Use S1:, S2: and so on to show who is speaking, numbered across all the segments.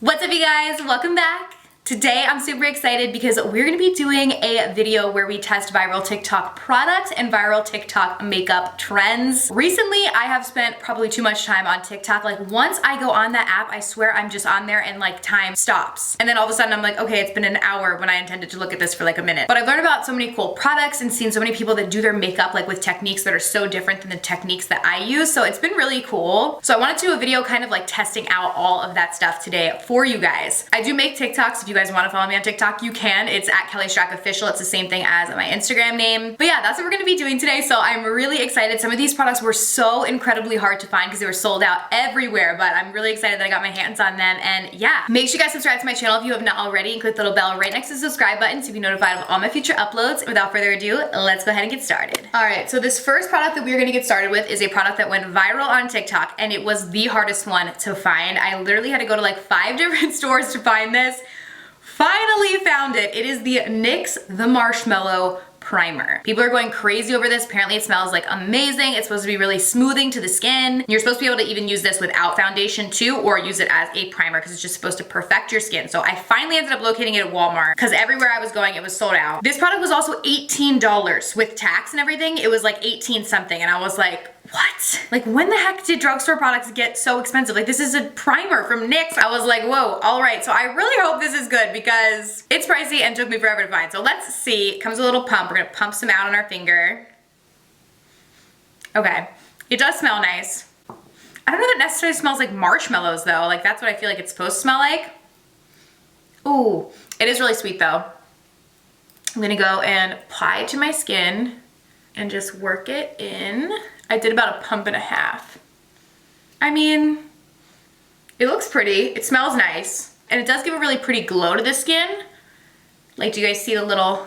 S1: What's up, you guys? Welcome back. Today I'm super excited because we're gonna be doing a video where we test viral TikTok products and viral TikTok makeup trends. Recently, I have spent probably too much time on TikTok. Like once I go on that app, I swear I'm just on there and like time stops. And then all of a sudden I'm like, okay, it's been an hour when I intended to look at this for like a minute. But I've learned about so many cool products and seen so many people that do their makeup like with techniques that are so different than the techniques that I use. So it's been really cool. So I wanted to do a video kind of like testing out all of that stuff today for you guys. I do make TikToks. If you guys want to follow me on TikTok, you can. It's at Strack Official. It's the same thing as my Instagram name. But yeah, that's what we're gonna be doing today. So I'm really excited. Some of these products were so incredibly hard to find because they were sold out everywhere, but I'm really excited that I got my hands on them. And yeah, make sure you guys subscribe to my channel if you have not already and click the little bell right next to the subscribe button to be notified of all my future uploads. Without further ado, let's go ahead and get started. All right, so this first product that we're gonna get started with is a product that went viral on TikTok and it was the hardest one to find. I literally had to go to like 5 different stores to find this. Finally found it. It is the NYX The Marshmallow Primer. People are going crazy over this. Apparently it smells like amazing. It's supposed to be really smoothing to the skin. You're supposed to be able to even use this without foundation too, or use it as a primer because it's just supposed to perfect your skin. So I finally ended up locating it at Walmart because everywhere I was going it was sold out. This product was also $18 with tax and everything. It was like 18 something and I was like, what? Like when the heck did drugstore products get so expensive? Like this is a primer from NYX. I was like, whoa, all right. So I really hope this is good because it's pricey and took me forever to find. So let's see. It comes with a little pump. We're gonna pump some out on our finger. Okay, it does smell nice. I don't know that it necessarily smells like marshmallows though. Like that's what I feel like it's supposed to smell like. Ooh, it is really sweet though. I'm gonna go and apply it to my skin and just work it in. I did about a pump and a half. I mean, it looks pretty. It smells nice. And it does give a really pretty glow to the skin. Like, do you guys see the little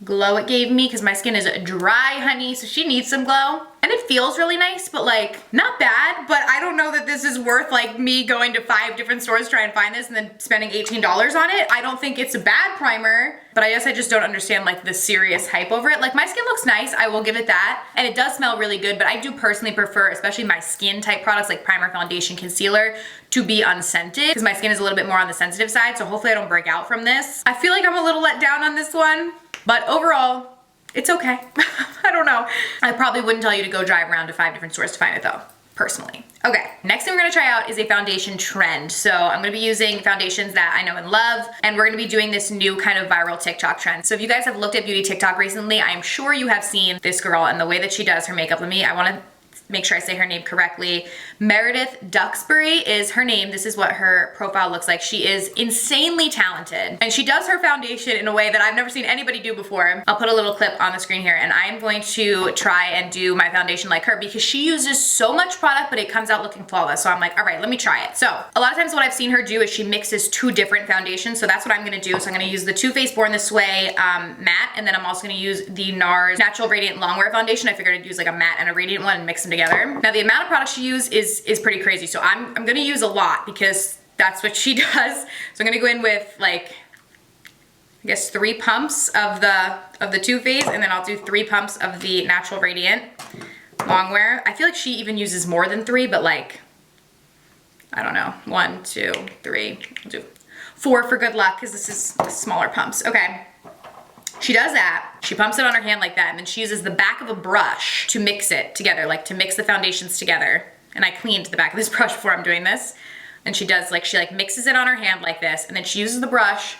S1: glow it gave me? Because my skin is dry, honey, so she needs some glow. And it feels really nice, but like, not bad. But I don't know that this is worth like me going to 5 different stores to try and find this and then spending $18 on it. I don't think it's a bad primer, but I guess I just don't understand like the serious hype over it. Like my skin looks nice, I will give it that. And it does smell really good, but I do personally prefer, especially my skin type products like primer, foundation, concealer, to be unscented because my skin is a little bit more on the sensitive side. So hopefully I don't break out from this. I feel like I'm a little let down on this one, but overall, it's okay. I don't know. I probably wouldn't tell you to go drive around to 5 different stores to find it though, personally. Okay, next thing we're gonna try out is a foundation trend. So I'm gonna be using foundations that I know and love, and we're gonna be doing this new kind of viral TikTok trend. So if you guys have looked at beauty TikTok recently, I'm sure you have seen this girl and the way that she does her makeup. I wanna make sure I say her name correctly. Meredith Duxbury is her name. This is what her profile looks like. She is insanely talented and she does her foundation in a way that I've never seen anybody do before. I'll put a little clip on the screen here and I'm going to try and do my foundation like her because she uses so much product but it comes out looking flawless. So I'm like, all right, let me try it. So a lot of times what I've seen her do is she mixes 2 different foundations. So that's what I'm gonna do. So I'm gonna use the Too Faced Born This Way matte, and then I'm also gonna use the NARS Natural Radiant Longwear Foundation. I figured I'd use like a matte and a radiant one and mix them together. Now the amount of product she uses is pretty crazy. So I'm gonna use a lot because that's what she does. So I'm gonna go in with like, I guess 3 pumps of the Too Faced, and then I'll do 3 pumps of the Natural Radiant Longwear. I feel like she even uses more than 3, but like, I don't know, 1, 2, 3, I'll do 4 for good luck because this is smaller pumps. Okay. She does that, she pumps it on her hand like that, and then she uses the back of a brush to mix it together, like to mix the foundations together. And I cleaned the back of this brush before I'm doing this. And she does like, she like mixes it on her hand like this, and then she uses the brush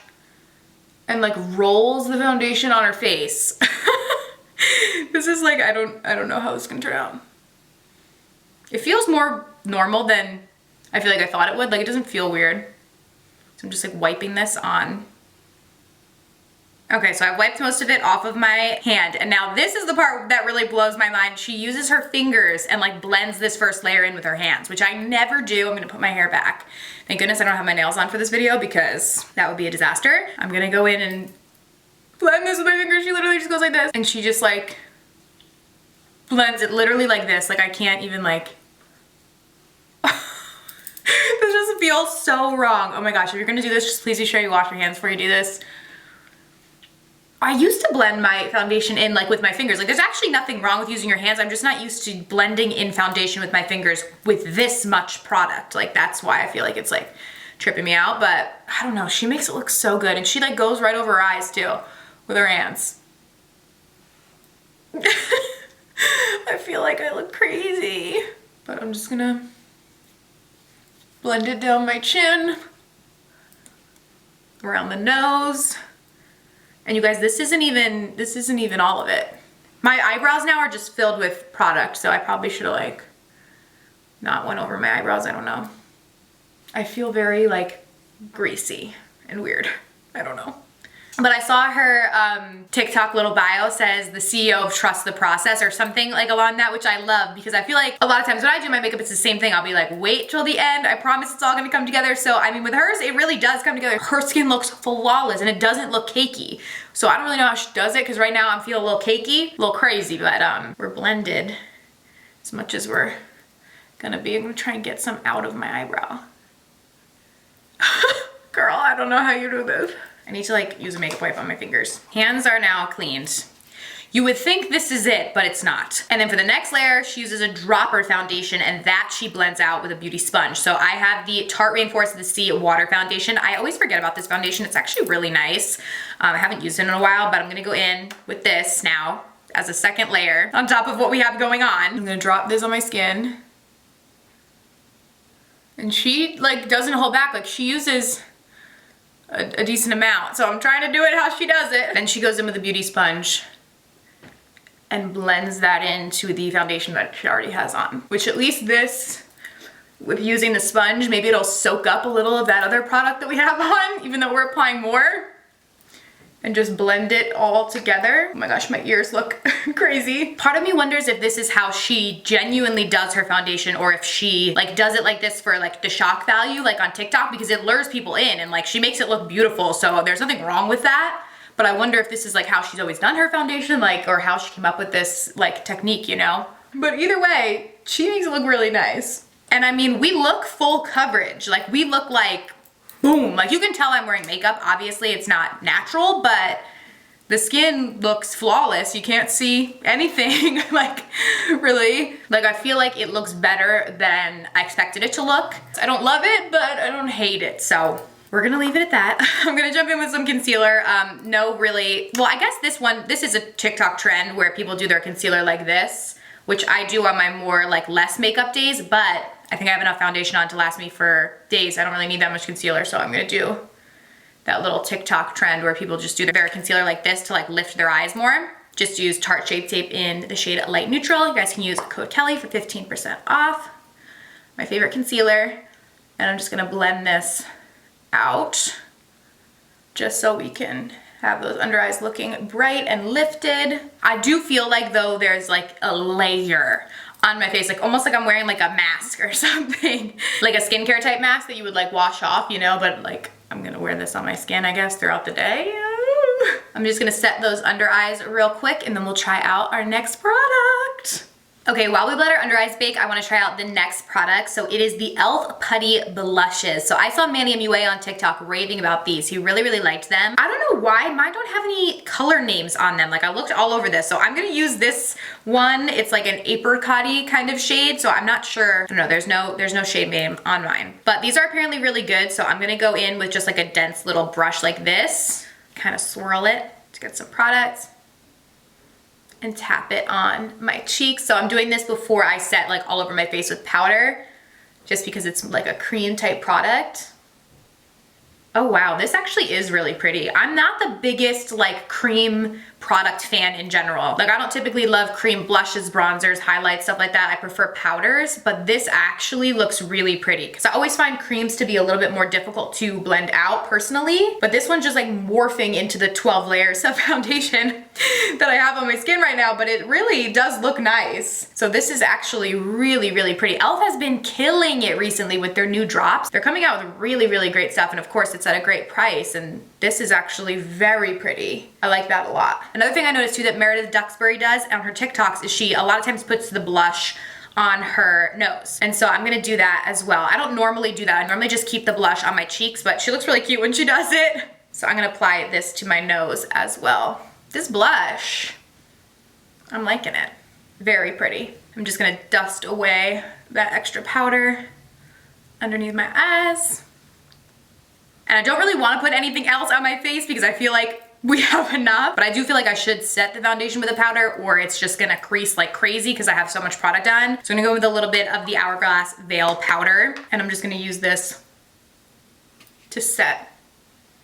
S1: and like rolls the foundation on her face. This is like, I don't know how this is gonna turn out. It feels more normal than I feel like I thought it would. Like it doesn't feel weird. So I'm just like wiping this on. Okay, so I've wiped most of it off of my hand, and now this is the part that really blows my mind. She uses her fingers and like blends this first layer in with her hands, which I never do. I'm gonna put my hair back. Thank goodness I don't have my nails on for this video because that would be a disaster. I'm gonna go in and blend this with my fingers. She literally just goes like this, and she just like blends it literally like this. Like I can't even like, this just feels so wrong. Oh my gosh, if you're gonna do this, just please be sure you wash your hands before you do this. I used to blend my foundation in like with my fingers. Like there's actually nothing wrong with using your hands. I'm just not used to blending in foundation with my fingers with this much product. Like that's why I feel like it's like tripping me out, but I don't know, she makes it look so good. And she like goes right over her eyes too with her hands. I feel like I look crazy, but I'm just gonna blend it down my chin, around the nose. And you guys, this isn't even all of it. My eyebrows now are just filled with product, so I probably should have like not went over my eyebrows, I don't know. I feel very like greasy and weird. I don't know. But I saw her TikTok little bio says the CEO of Trust the Process or something like along that, which I love because I feel like a lot of times when I do my makeup, it's the same thing. I'll be like, wait till the end. I promise it's all gonna come together. So I mean, with hers, it really does come together. Her skin looks flawless and it doesn't look cakey. So I don't really know how she does it because right now I'm feeling a little cakey, a little crazy, but we're blended as much as we're gonna be. I'm gonna try and get some out of my eyebrow. Girl, I don't know how you do this. I need to like use a makeup wipe on my fingers. Hands are now cleaned. You would think this is it, but it's not. And then for the next layer, she uses a dropper foundation and that she blends out with a beauty sponge. So I have the Tarte Rainforest of the Sea water foundation. I always forget about this foundation. It's actually really nice. I haven't used it in a while, but I'm gonna go in with this now as a second layer on top of what we have going on. I'm gonna drop this on my skin. And she like doesn't hold back, like she uses a decent amount. So I'm trying to do it how she does it. Then she goes in with a beauty sponge and blends that into the foundation that she already has on. Which at least this, with using the sponge, maybe it'll soak up a little of that other product that we have on, even though we're applying more. And just blend it all together. Oh my gosh, my ears look crazy. Part of me wonders if this is how she genuinely does her foundation or if she like does it like this for like the shock value like on TikTok because it lures people in and like she makes it look beautiful. So there's nothing wrong with that. But I wonder if this is like how she's always done her foundation like or how she came up with this like technique, you know? But either way, she makes it look really nice. And I mean, we look full coverage. Like we look like boom, like you can tell I'm wearing makeup. Obviously it's not natural, but the skin looks flawless. You can't see anything, like really. Like I feel like it looks better than I expected it to look. I don't love it, but I don't hate it. So we're gonna leave it at that. I'm gonna jump in with some concealer. No really, well I guess this is a TikTok trend where people do their concealer like this, which I do on my more like less makeup days, but I think I have enough foundation on to last me for days. I don't really need that much concealer, so I'm gonna do that little TikTok trend where people just do their concealer like this to like lift their eyes more. Just use Tarte Shape Tape in the shade Light Neutral. You guys can use code Kelly for 15% off. My favorite concealer. And I'm just gonna blend this out just so we can have those under eyes looking bright and lifted. I do feel like though there's like a layer on my face, like almost like I'm wearing like a mask or something. Like a skincare type mask that you would like wash off, you know, but like I'm gonna wear this on my skin, I guess, throughout the day. I'm just gonna set those under eyes real quick and then we'll try out our next product. Okay, while we let our under eyes bake, I wanna try out the next product. So it is the e.l.f. Putty Blushes. So I saw Manny MUA on TikTok raving about these. He really, really liked them. I don't know why, mine don't have any color names on them. Like I looked all over this. So I'm gonna use this one. It's like an apricot-y kind of shade. So I'm not sure, I don't know, there's no shade name on mine. But these are apparently really good. So I'm gonna go in with just like a dense little brush like this, kind of swirl it to get some product. And tap it on my cheeks. So I'm doing this before I set like all over my face with powder, just because it's like a cream type product. Oh wow, this actually is really pretty. I'm not the biggest like cream product fan in general. Like I don't typically love cream blushes, bronzers, highlights, stuff like that. I prefer powders, but this actually looks really pretty because I always find creams to be a little bit more difficult to blend out personally, but this one's just like morphing into the 12 layers of foundation that I have on my skin right now, but it really does look nice. So this is actually really, really pretty. e.l.f. has been killing it recently with their new drops. They're coming out with really, really great stuff, and of course it's at a great price, and this is actually very pretty. I like that a lot. Another thing I noticed too that Meredith Duxbury does on her TikToks is she a lot of times puts the blush on her nose. And so I'm gonna do that as well. I don't normally do that. I normally just keep the blush on my cheeks, but she looks really cute when she does it. So I'm gonna apply this to my nose as well. This blush, I'm liking it. Very pretty. I'm just gonna dust away that extra powder underneath my eyes. And I don't really want to put anything else on my face because I feel like we have enough, but I do feel like I should set the foundation with a powder or it's just gonna crease like crazy because I have so much product on. So I'm gonna go with a little bit of the Hourglass Veil powder, and I'm just gonna use this to set.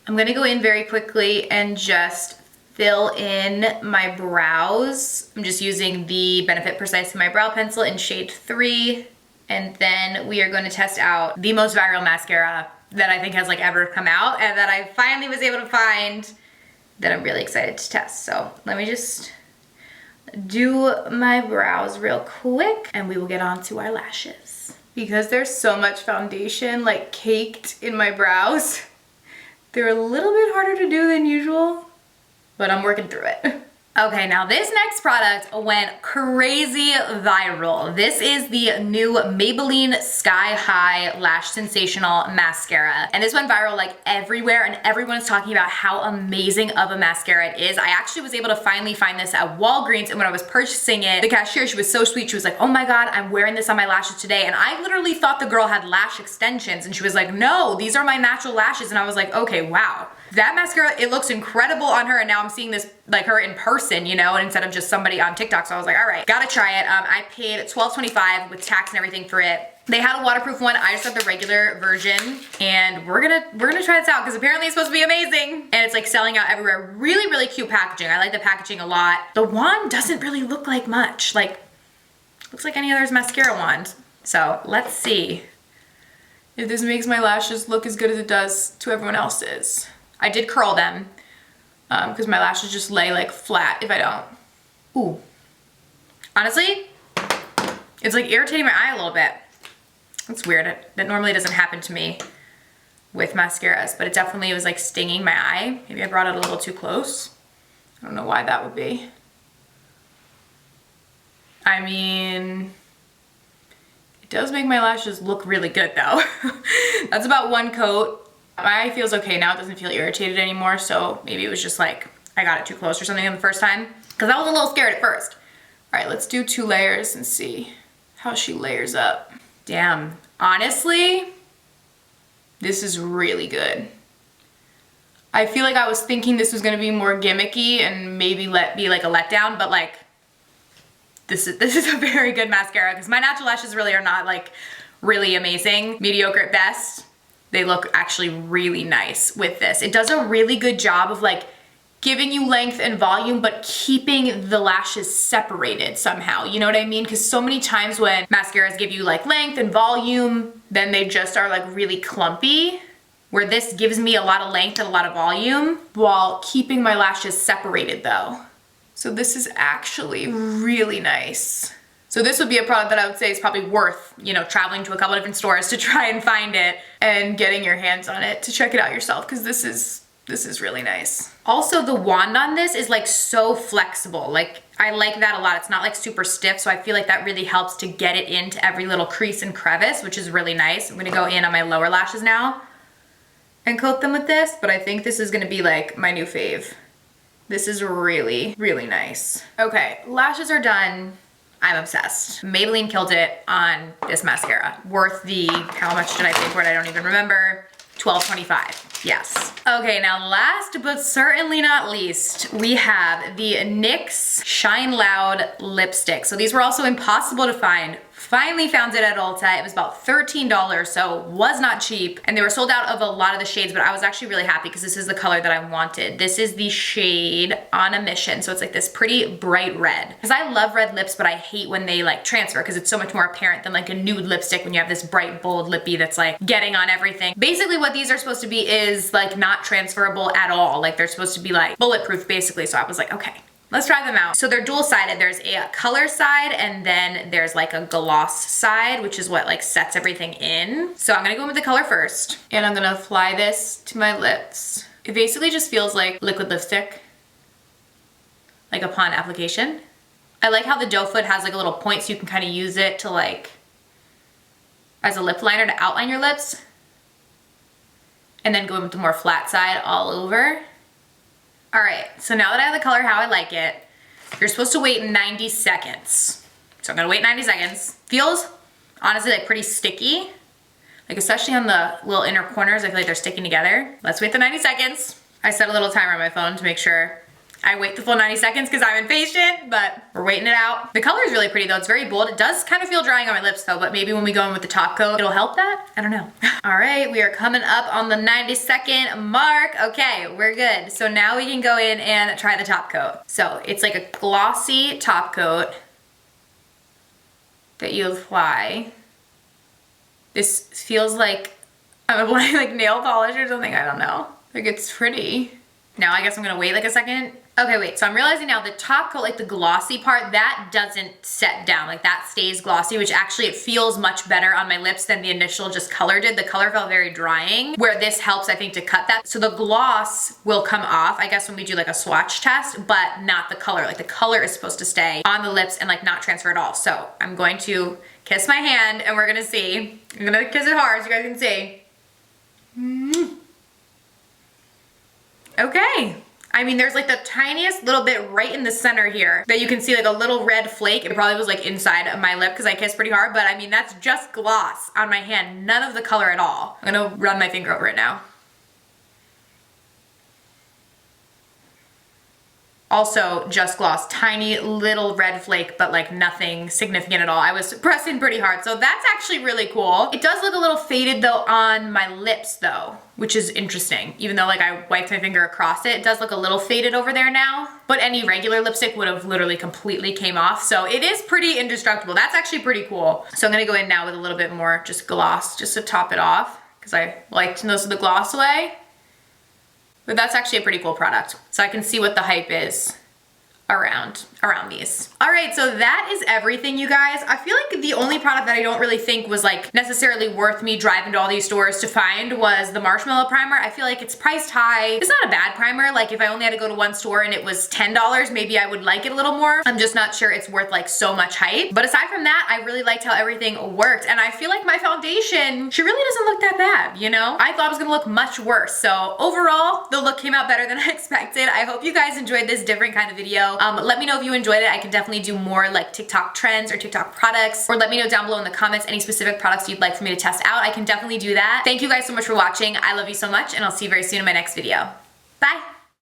S1: I'm gonna go in very quickly and just fill in my brows. I'm just using the Benefit Precise My Brow Pencil in shade 3. And then we are going to test out the most viral mascara that I think has like ever come out and that I finally was able to find that I'm really excited to test. So let me just do my brows real quick and we will get on to our lashes. Because there's so much foundation like caked in my brows, they're a little bit harder to do than usual, but I'm working through it. Okay, now this next product went crazy viral. This is the new Maybelline Sky High Lash Sensational Mascara. And this went viral like everywhere and everyone's talking about how amazing of a mascara it is. I actually was able to finally find this at Walgreens, and when I was purchasing it, the cashier, she was so sweet. She was like, oh my God, I'm wearing this on my lashes today. And I literally thought the girl had lash extensions, and she was like, no, these are my natural lashes. And I was like, okay, wow. That mascara, it looks incredible on her, and now I'm seeing this like her in person, you know, and instead of just somebody on TikTok. So I was like, all right, gotta try it. I paid $12.25 with tax and everything for it. They had a waterproof one. I just got the regular version, and we're gonna try this out because apparently it's supposed to be amazing, and it's like selling out everywhere. Really, really cute packaging. I like the packaging a lot. The wand doesn't really look like much. Like, looks like any other mascara wand. So let's see if this makes my lashes look as good as it does to everyone else's. I did curl them because my lashes just lay like flat if I don't. Ooh. Honestly, it's like irritating my eye a little bit. It's weird. That normally doesn't happen to me with mascaras, but it definitely was like stinging my eye. Maybe I brought it a little too close. I don't know why that would be. I mean, it does make my lashes look really good though. That's about one coat. My eye feels okay now. It doesn't feel irritated anymore, so maybe it was just like I got it too close or something the first time, because I was a little scared at first. All right, let's do 2 layers and see how she layers up. Damn, honestly, this is really good. I feel like I was thinking this was gonna be more gimmicky and maybe be like a letdown, but like this is a very good mascara because my natural lashes really are not like really amazing, mediocre at best. They look actually really nice with this. It does a really good job of like giving you length and volume, but keeping the lashes separated somehow. You know what I mean? Because so many times when mascaras give you like length and volume, then they just are like really clumpy, where this gives me a lot of length and a lot of volume while keeping my lashes separated though. So this is actually really nice. So this would be a product that I would say is probably worth, you know, traveling to a couple different stores to try and find it and getting your hands on it to check it out yourself, because this is really nice. Also, the wand on this is like so flexible. Like, I like that a lot. It's not like super stiff, so I feel like that really helps to get it into every little crease and crevice, which is really nice. I'm gonna go in on my lower lashes now and coat them with this, but I think this is gonna be like my new fave. This is really, really nice. Okay, lashes are done. I'm obsessed. Maybelline killed it on this mascara. Worth the, how much did I pay for it? I don't even remember. $12.25, yes. Okay, now last but certainly not least, we have the NYX Shine Loud lipstick. So these were also impossible to find. Finally found it at Ulta. It was about $13, so was not cheap. And they were sold out of a lot of the shades, but I was actually really happy because this is the color that I wanted. This is the shade On a Mission. So it's like this pretty bright red. Because I love red lips, but I hate when they like transfer because it's so much more apparent than like a nude lipstick when you have this bright, bold lippy that's like getting on everything. Basically what these are supposed to be is like not transferable at all. Like they're supposed to be like bulletproof basically. So I was like, okay, let's try them out. So they're dual-sided. There's a color side and then there's like a gloss side, which is what like sets everything in. So I'm gonna go with the color first and I'm gonna apply this to my lips. It basically just feels like liquid lipstick, like upon application. I like how the doe foot has like a little point so you can kind of use it to like, as a lip liner to outline your lips. And then go with the more flat side all over. All right, so now that I have the color how I like it, you're supposed to wait 90 seconds. So I'm gonna wait 90 seconds. Feels, honestly, like pretty sticky, Like especially on the little inner corners, I feel like they're sticking together. Let's wait the 90 seconds. I set a little timer on my phone to make sure I wait the full 90 seconds because I'm impatient, but we're waiting it out. The color is really pretty though. It's very bold. It does kind of feel drying on my lips though, but maybe when we go in with the top coat, it'll help that? I don't know. All right, we are coming up on the 90-second mark. Okay, we're good. So now we can go in and try the top coat. So it's like a glossy top coat that you apply. This feels like I'm applying like nail polish or something, I don't know. Like it's pretty. Now I guess I'm gonna wait like a second. Okay, wait, so I'm realizing now the top coat, like the glossy part, that doesn't set down. Like that stays glossy, which actually it feels much better on my lips than the initial just color did. The color felt very drying, where this helps, I think, to cut that. So the gloss will come off, I guess, when we do like a swatch test, but not the color. Like the color is supposed to stay on the lips and like not transfer at all. So I'm going to kiss my hand and we're gonna see. I'm gonna kiss it hard so you guys can see. Okay. I mean, there's like the tiniest little bit right in the center here that you can see like a little red flake. It probably was like inside of my lip because I kissed pretty hard, but I mean, that's just gloss on my hand. None of the color at all. I'm gonna run my finger over it now. Also just gloss, tiny little red flake, but like nothing significant at all. I was pressing pretty hard, so that's actually really cool. It does look a little faded though on my lips though, which is interesting. Even though like I wiped my finger across it, it does look a little faded over there now. But any regular lipstick would have literally completely came off. So it is pretty indestructible. That's actually pretty cool. So I'm gonna go in now with a little bit more just gloss just to top it off because I liked most of the gloss away. But that's actually a pretty cool product. So I can see what the hype is around these. All right, so that is everything, you guys. I feel like the only product that I don't really think was like necessarily worth me driving to all these stores to find was the Marshmallow Primer. I feel like it's priced high. It's not a bad primer. Like if I only had to go to one store and it was $10, maybe I would like it a little more. I'm just not sure it's worth like so much hype. But aside from that, I really liked how everything worked. And I feel like my foundation, she really doesn't look that bad, you know? I thought it was gonna look much worse. So overall, the look came out better than I expected. I hope you guys enjoyed this different kind of video. Let me know if you enjoyed it. I can definitely do more like TikTok trends or TikTok products, or let me know down below in the comments any specific products you'd like for me to test out. I can definitely do that. Thank you guys so much for watching. I love you so much, and I'll see you very soon in my next video. Bye.